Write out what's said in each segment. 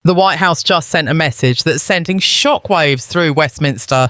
The White House just sent a message that's sending shockwaves through Westminster.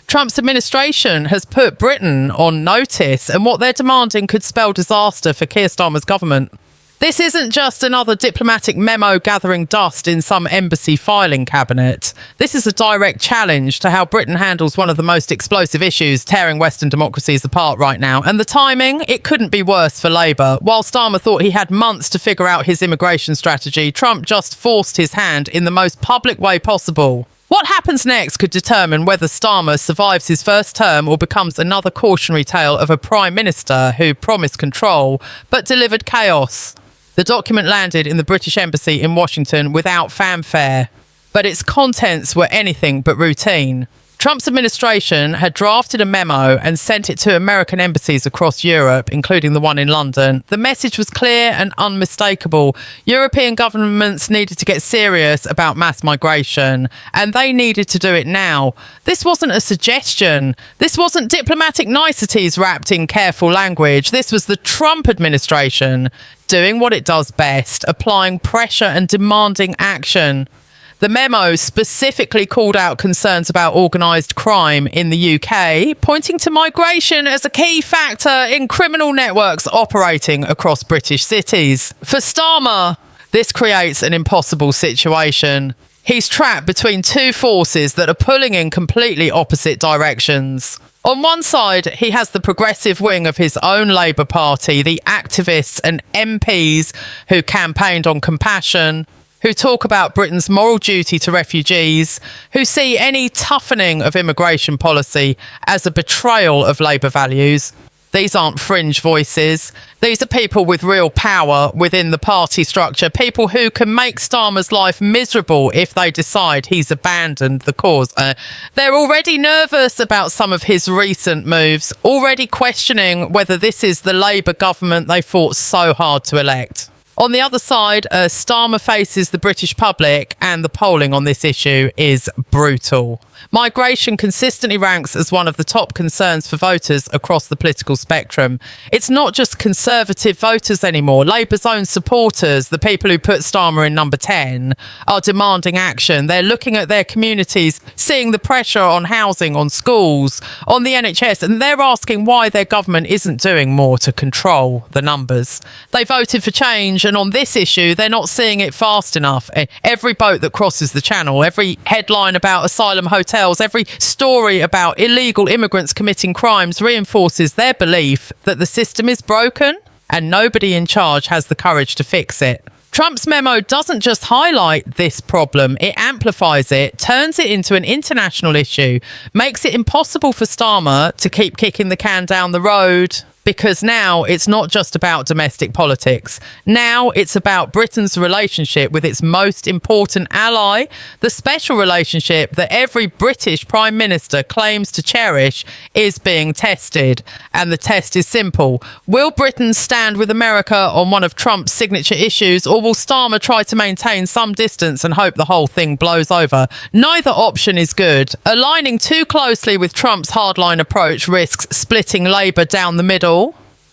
Trump's administration has put Britain on notice, and what they're demanding could spell disaster for Keir Starmer's government. This isn't just another diplomatic memo gathering dust in some embassy filing cabinet. This is a direct challenge to how Britain handles one of the most explosive issues tearing Western democracies apart right now. And the timing, it couldn't be worse for Labour. While Starmer thought he had months to figure out his immigration strategy, Trump just forced his hand in the most public way possible. What happens next could determine whether Starmer survives his first term or becomes another cautionary tale of a prime minister who promised control but delivered chaos. The document landed in the British Embassy in Washington without fanfare, but its contents were anything but routine. Trump's administration had drafted a memo and sent it to American embassies across Europe, including the one in London. The message was clear and unmistakable. European governments needed to get serious about mass migration, and they needed to do it now. This wasn't a suggestion. This wasn't diplomatic niceties wrapped in careful language. This was the Trump administration doing what it does best, applying pressure and demanding action. The memo specifically called out concerns about organised crime in the UK, pointing to migration as a key factor in criminal networks operating across British cities. For Starmer, this creates an impossible situation. He's trapped between two forces that are pulling in completely opposite directions. On one side, he has the progressive wing of his own Labour Party, the activists and MPs who campaigned on compassion, who talk about Britain's moral duty to refugees, who see any toughening of immigration policy as a betrayal of Labour values. These aren't fringe voices. These are people with real power within the party structure, people who can make Starmer's life miserable if they decide he's abandoned the cause. They're already nervous about some of his recent moves, already questioning whether this is the Labour government they fought so hard to elect. On the other side, Starmer faces the British public, and the polling on this issue is brutal. Migration consistently ranks as one of the top concerns for voters across the political spectrum. It's not just Conservative voters anymore. Labour's own supporters, the people who put Starmer in number 10, are demanding action. They're looking at their communities, seeing the pressure on housing, on schools, on the NHS, and they're asking why their government isn't doing more to control the numbers. They voted for change, and on this issue, they're not seeing it fast enough. Every boat that crosses the channel, every headline about asylum hotels, every story about illegal immigrants committing crimes reinforces their belief that the system is broken and nobody in charge has the courage to fix it. Trump's memo doesn't just highlight this problem, it amplifies it, turns it into an international issue, makes it impossible for Starmer to keep kicking the can down the road. Because now it's not just about domestic politics. Now it's about Britain's relationship with its most important ally, the special relationship that every British Prime Minister claims to cherish is being tested. And the test is simple. Will Britain stand with America on one of Trump's signature issues, or will Starmer try to maintain some distance and hope the whole thing blows over? Neither option is good. Aligning too closely with Trump's hardline approach risks splitting Labour down the middle.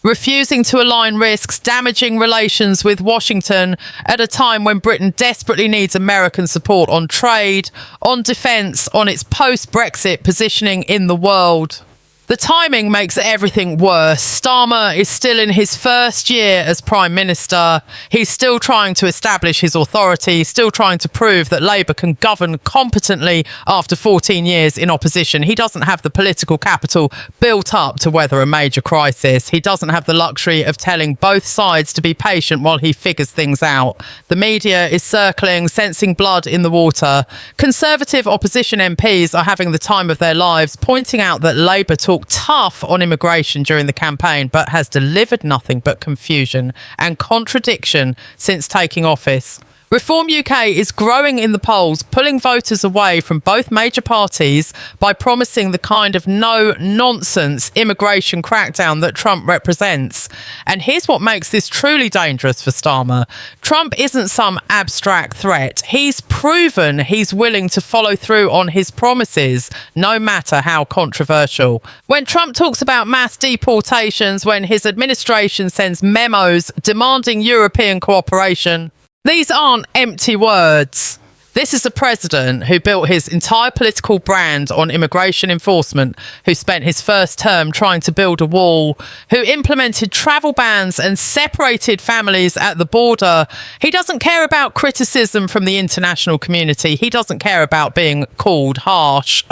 Refusing to align risks damaging relations with Washington at a time when Britain desperately needs American support on trade, on defence, on its post-Brexit positioning in the world. The timing makes everything worse. Starmer is still in his first year as Prime Minister. He's still trying to establish his authority, still trying to prove that Labour can govern competently after 14 years in opposition. He doesn't have the political capital built up to weather a major crisis. He doesn't have the luxury of telling both sides to be patient while he figures things out. The media is circling, sensing blood in the water. Conservative opposition MPs are having the time of their lives, pointing out that Labour talked tough on immigration during the campaign, but has delivered nothing but confusion and contradiction since taking office. Reform UK is growing in the polls, pulling voters away from both major parties by promising the kind of no-nonsense immigration crackdown that Trump represents. And here's what makes this truly dangerous for Starmer. Trump isn't some abstract threat. He's proven he's willing to follow through on his promises, no matter how controversial. When Trump talks about mass deportations, when his administration sends memos demanding European cooperation, these aren't empty words. This is a president who built his entire political brand on immigration enforcement, who spent his first term trying to build a wall, who implemented travel bans and separated families at the border. He doesn't care about criticism from the international community. He doesn't care about being called harsh,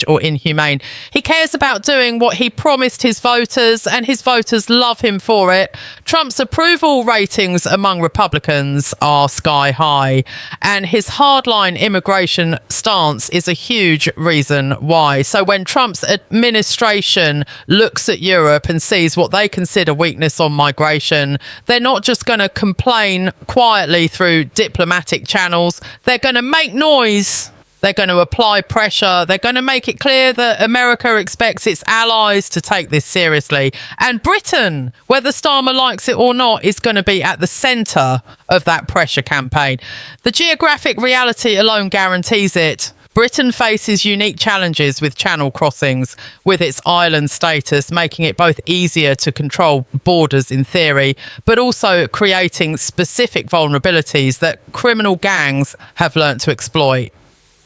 or inhumane. He cares about doing what he promised his voters, and his voters love him for it. Trump's approval ratings among Republicans are sky high, and his hardline immigration stance is a huge reason why. So when Trump's administration looks at Europe and sees what they consider weakness on migration, they're not just going to complain quietly through diplomatic channels. They're going to make noise. They're going to apply pressure. They're going to make it clear that America expects its allies to take this seriously. And Britain, whether Starmer likes it or not, is going to be at the centre of that pressure campaign. The geographic reality alone guarantees it. Britain faces unique challenges with channel crossings, with its island status, making it both easier to control borders in theory, but also creating specific vulnerabilities that criminal gangs have learnt to exploit.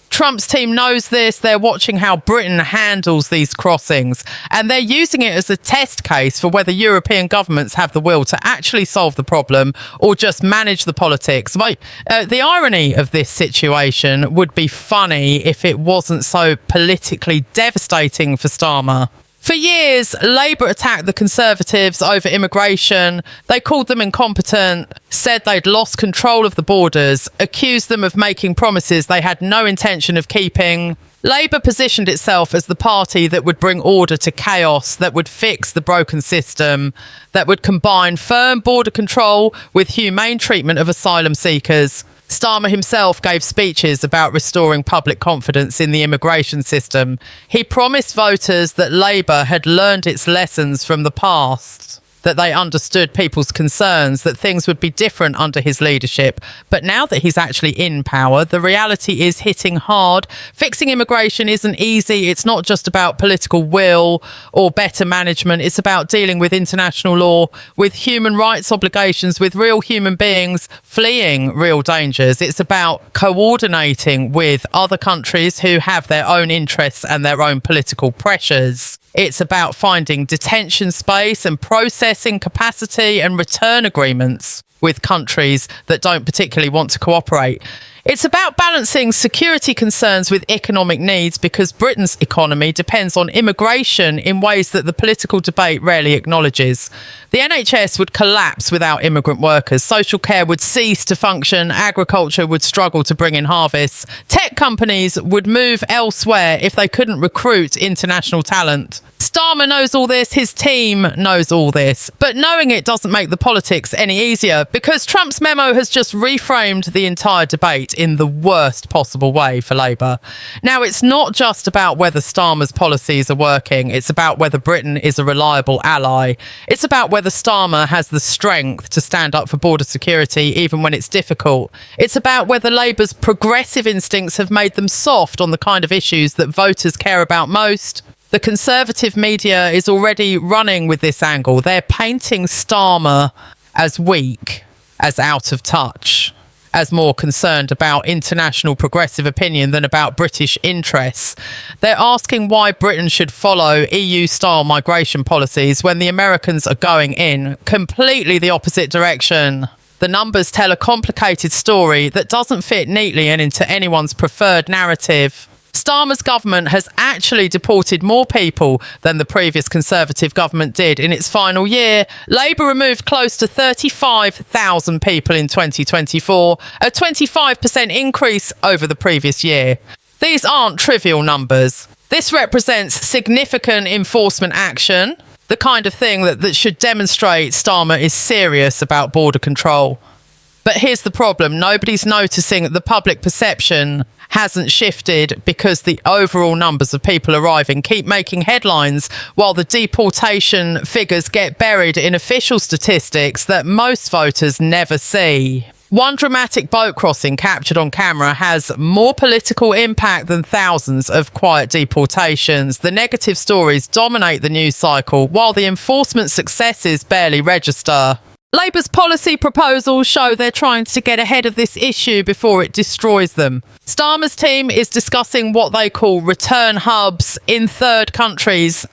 Trump's team knows this. They're watching how Britain handles these crossings, and they're using it as a test case for whether European governments have the will to actually solve the problem or just manage the politics. The irony of this situation would be funny if it wasn't so politically devastating for Starmer. For years, Labour attacked the Conservatives over immigration. They called them incompetent, said they'd lost control of the borders, accused them of making promises they had no intention of keeping. Labour positioned itself as the party that would bring order to chaos, that would fix the broken system, that would combine firm border control with humane treatment of asylum seekers. Starmer himself gave speeches about restoring public confidence in the immigration system. He promised voters that Labour had learned its lessons from the past, that they understood people's concerns, that things would be different under his leadership. But now that he's actually in power, the reality is hitting hard. Fixing immigration isn't easy. It's not just about political will or better management. It's about dealing with international law, with human rights obligations, with real human beings fleeing real dangers. It's about coordinating with other countries who have their own interests and their own political pressures. It's about finding detention space and processing capacity and return agreements with countries that don't particularly want to cooperate. It's about balancing security concerns with economic needs, because Britain's economy depends on immigration in ways that the political debate rarely acknowledges. The NHS would collapse without immigrant workers. Social care would cease to function. Agriculture would struggle to bring in harvests. Tech companies would move elsewhere if they couldn't recruit international talent. Starmer knows all this, his team knows all this, but knowing it doesn't make the politics any easier, because Trump's memo has just reframed the entire debate in the worst possible way for Labour. Now, it's not just about whether Starmer's policies are working, it's about whether Britain is a reliable ally. It's about whether Starmer has the strength to stand up for border security even when it's difficult. It's about whether Labour's progressive instincts have made them soft on the kind of issues that voters care about most. The Conservative media is already running with this angle. They're painting Starmer as weak, as out of touch, as more concerned about international progressive opinion than about British interests. They're asking why Britain should follow EU-style migration policies when the Americans are going in completely the opposite direction. The numbers tell a complicated story that doesn't fit neatly and into anyone's preferred narrative. Starmer's government has actually deported more people than the previous Conservative government did in its final year. Labour removed close to 35,000 people in 2024, a 25% increase over the previous year. These aren't trivial numbers. This represents significant enforcement action, the kind of thing that should demonstrate Starmer is serious about border control. But here's the problem. Nobody's noticing that the public perception hasn't shifted because the overall numbers of people arriving keep making headlines while the deportation figures get buried in official statistics that most voters never see. One dramatic boat crossing captured on camera has more political impact than thousands of quiet deportations. The negative stories dominate the news cycle while the enforcement successes barely register. Labour's policy proposals show they're trying to get ahead of this issue before it destroys them. Starmer's team is discussing what they call return hubs in third countries.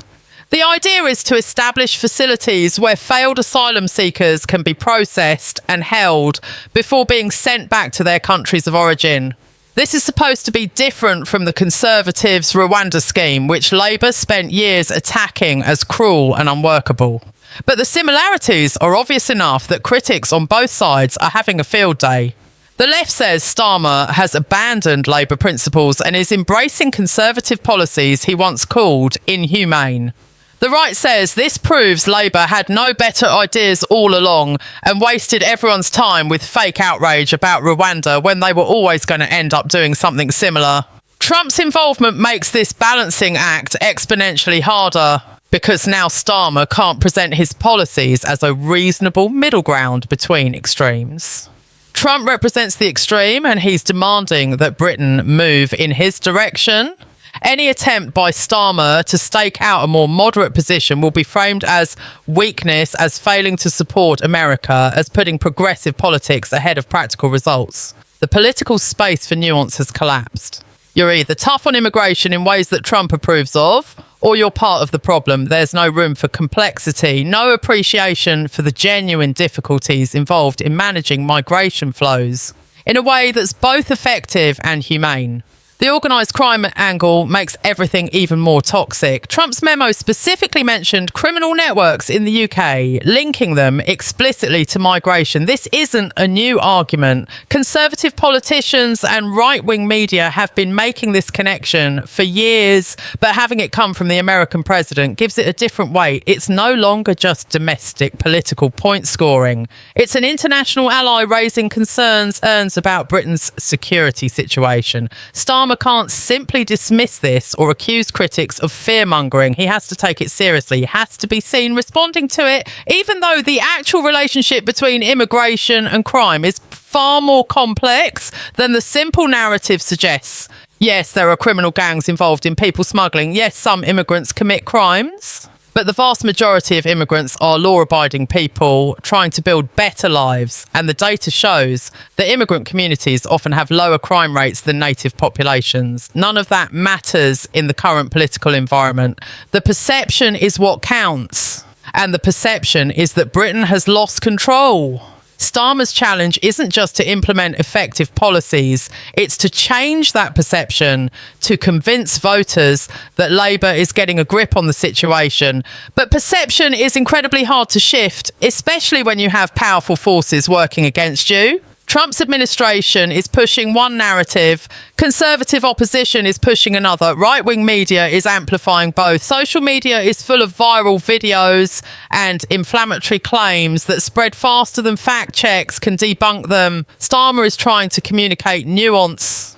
The idea is to establish facilities where failed asylum seekers can be processed and held before being sent back to their countries of origin. This is supposed to be different from the Conservatives' Rwanda scheme, which Labour spent years attacking as cruel and unworkable. But the similarities are obvious enough that critics on both sides are having a field day. The left says Starmer has abandoned Labour principles and is embracing Conservative policies he once called inhumane. The right says this proves Labour had no better ideas all along and wasted everyone's time with fake outrage about Rwanda when they were always going to end up doing something similar. Trump's involvement makes this balancing act exponentially harder because now Starmer can't present his policies as a reasonable middle ground between extremes. Trump represents the extreme and he's demanding that Britain move in his direction. Any attempt by Starmer to stake out a more moderate position will be framed as weakness, as failing to support America, as putting progressive politics ahead of practical results. The political space for nuance has collapsed. You're either tough on immigration in ways that Trump approves of, or you're part of the problem. There's no room for complexity, no appreciation for the genuine difficulties involved in managing migration flows in a way that's both effective and humane. The organised crime angle makes everything even more toxic. Trump's memo specifically mentioned criminal networks in the UK, linking them explicitly to migration. This isn't a new argument. Conservative politicians and right-wing media have been making this connection for years, but having it come from the American president gives it a different weight. It's no longer just domestic political point scoring. It's an international ally raising concerns about Britain's security situation. Starmer can't simply dismiss this or accuse critics of fear-mongering. He has to take it seriously. He has to be seen responding to it, even though the actual relationship between immigration and crime is far more complex than the simple narrative suggests. Yes, there are criminal gangs involved in people smuggling. Yes, some immigrants commit crimes. But the vast majority of immigrants are law-abiding people trying to build better lives, and the data shows that immigrant communities often have lower crime rates than native populations. None of that matters in the current political environment. The perception is what counts, and the perception is that Britain has lost control. Starmer's challenge isn't just to implement effective policies, it's to change that perception, to convince voters that Labour is getting a grip on the situation. But perception is incredibly hard to shift, especially when you have powerful forces working against you. Trump's administration is pushing one narrative, Conservative opposition is pushing another, right-wing media is amplifying both. Social media is full of viral videos and inflammatory claims that spread faster than fact checks can debunk them. Starmer is trying to communicate nuance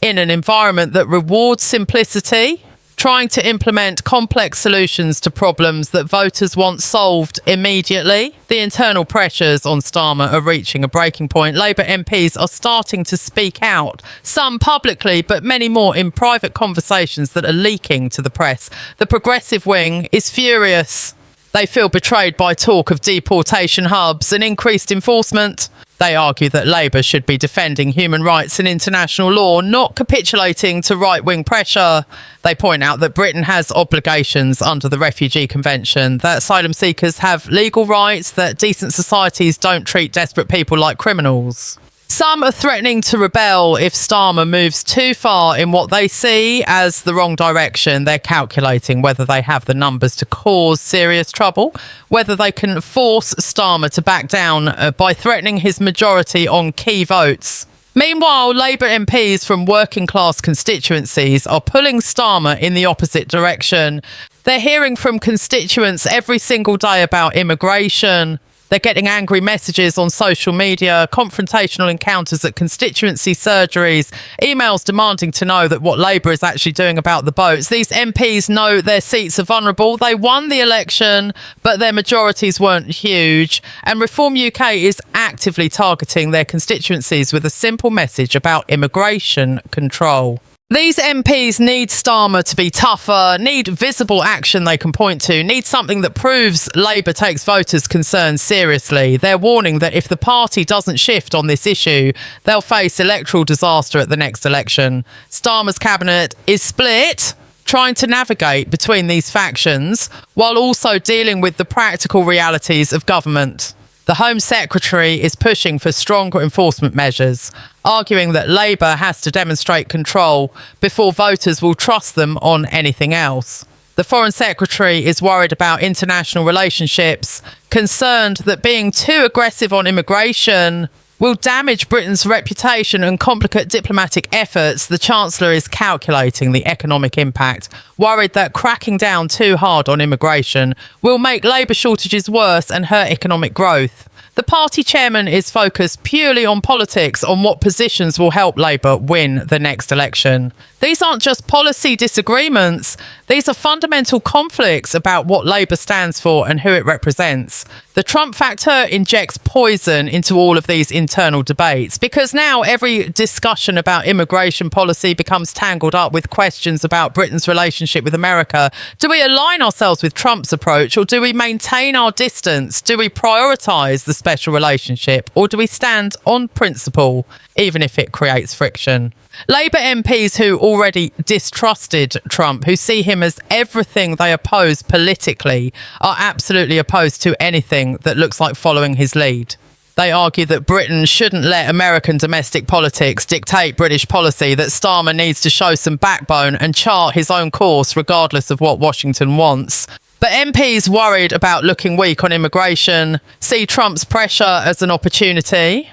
in an environment that rewards simplicity, trying to implement complex solutions to problems that voters want solved immediately. The internal pressures on Starmer are reaching a breaking point. Labour MPs are starting to speak out, some publicly, but many more in private conversations that are leaking to the press. The progressive wing is furious. They feel betrayed by talk of deportation hubs and increased enforcement. They argue that Labour should be defending human rights and international law, not capitulating to right-wing pressure. They point out that Britain has obligations under the Refugee Convention, that asylum seekers have legal rights, that decent societies don't treat desperate people like criminals. Some are threatening to rebel if Starmer moves too far in what they see as the wrong direction. They're calculating whether they have the numbers to cause serious trouble, whether they can force Starmer to back down by threatening his majority on key votes. Meanwhile, Labour MPs from working class constituencies are pulling Starmer in the opposite direction. They're hearing from constituents every single day about immigration. They're getting angry messages on social media, confrontational encounters at constituency surgeries, emails demanding to know that what Labour is actually doing about the boats. These MPs know their seats are vulnerable. They won the election, but their majorities weren't huge. And Reform UK is actively targeting their constituencies with a simple message about immigration control. These MPs need Starmer to be tougher, need visible action they can point to, need something that proves Labour takes voters' concerns seriously. They're warning that if the party doesn't shift on this issue, they'll face electoral disaster at the next election. Starmer's cabinet is split, trying to navigate between these factions while also dealing with the practical realities of government. The Home Secretary is pushing for stronger enforcement measures, arguing that Labour has to demonstrate control before voters will trust them on anything else. The Foreign Secretary is worried about international relationships, concerned that being too aggressive on immigration will damage Britain's reputation and complicate diplomatic efforts. The Chancellor is calculating the economic impact, worried that cracking down too hard on immigration will make labour shortages worse and hurt economic growth. The party chairman is focused purely on politics, on what positions will help Labour win the next election. These aren't just policy disagreements, these are fundamental conflicts about what Labour stands for and who it represents. The Trump factor injects poison into all of these internal debates because now every discussion about immigration policy becomes tangled up with questions about Britain's relationship with America. Do we align ourselves with Trump's approach, or do we maintain our distance? Do we prioritise the special relationship, or do we stand on principle, even if it creates friction? Labour MPs who already distrusted Trump, who see him as everything they oppose politically, are absolutely opposed to anything that looks like following his lead. They argue that Britain shouldn't let American domestic politics dictate British policy, that Starmer needs to show some backbone and chart his own course regardless of what Washington wants. But MPs worried about looking weak on immigration see Trump's pressure as an opportunity.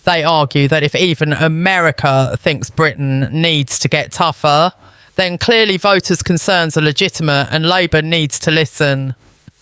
They argue that if even America thinks Britain needs to get tougher, then clearly voters' concerns are legitimate and Labour needs to listen.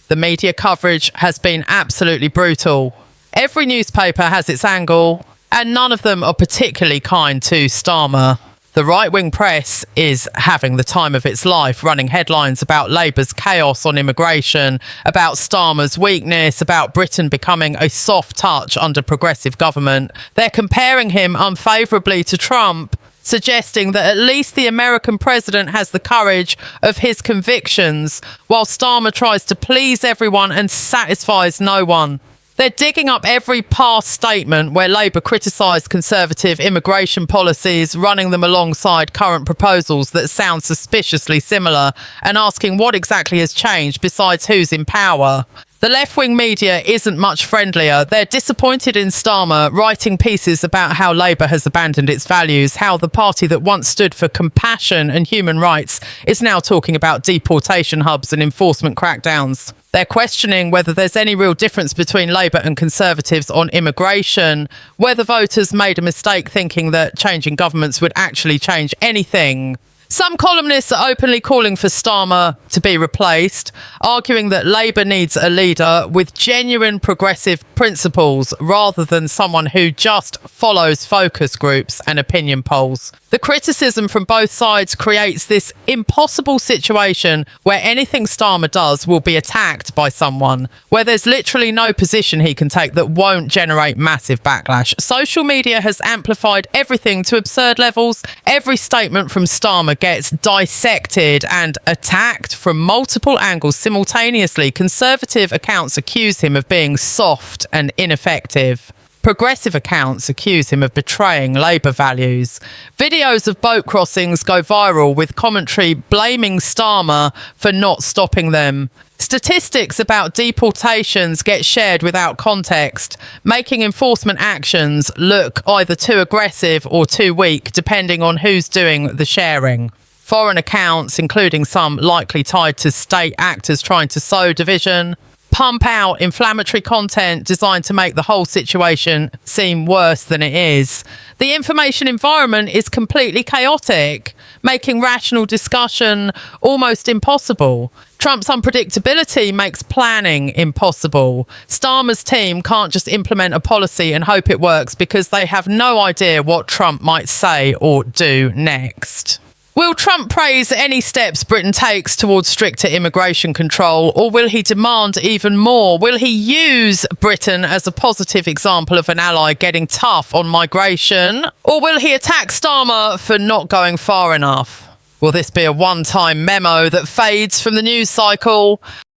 The media coverage has been absolutely brutal. Every newspaper has its angle, and none of them are particularly kind to Starmer. The right-wing press is having the time of its life, running headlines about Labour's chaos on immigration, about Starmer's weakness, about Britain becoming a soft touch under progressive government. They're comparing him unfavourably to Trump, suggesting that at least the American president has the courage of his convictions, while Starmer tries to please everyone and satisfies no one. They're digging up every past statement where Labour criticised Conservative immigration policies, running them alongside current proposals that sound suspiciously similar, and asking what exactly has changed besides who's in power. The left-wing media isn't much friendlier. They're disappointed in Starmer, writing pieces about how Labour has abandoned its values, how the party that once stood for compassion and human rights is now talking about deportation hubs and enforcement crackdowns. They're questioning whether there's any real difference between Labour and Conservatives on immigration, whether voters made a mistake thinking that changing governments would actually change anything. Some columnists are openly calling for Starmer to be replaced, arguing that Labour needs a leader with genuine progressive principles rather than someone who just follows focus groups and opinion polls. The criticism from both sides creates this impossible situation where anything Starmer does will be attacked by someone, where there's literally no position he can take that won't generate massive backlash. Social media has amplified everything to absurd levels. Every statement from Starmer gets dissected and attacked from multiple angles simultaneously. Conservative accounts accuse him of being soft and ineffective. Progressive accounts accuse him of betraying Labour values. Videos of boat crossings go viral with commentary blaming Starmer for not stopping them. Statistics about deportations get shared without context, making enforcement actions look either too aggressive or too weak, depending on who's doing the sharing. Foreign accounts, including some likely tied to state actors trying to sow division, pump out inflammatory content designed to make the whole situation seem worse than it is. The information environment is completely chaotic, making rational discussion almost impossible. Trump's unpredictability makes planning impossible. Starmer's team can't just implement a policy and hope it works because they have no idea what Trump might say or do next. Will Trump praise any steps Britain takes towards stricter immigration control, or will he demand even more? Will he use Britain as a positive example of an ally getting tough on migration, or will he attack Starmer for not going far enough? Will this be a one-time memo that fades from the news cycle?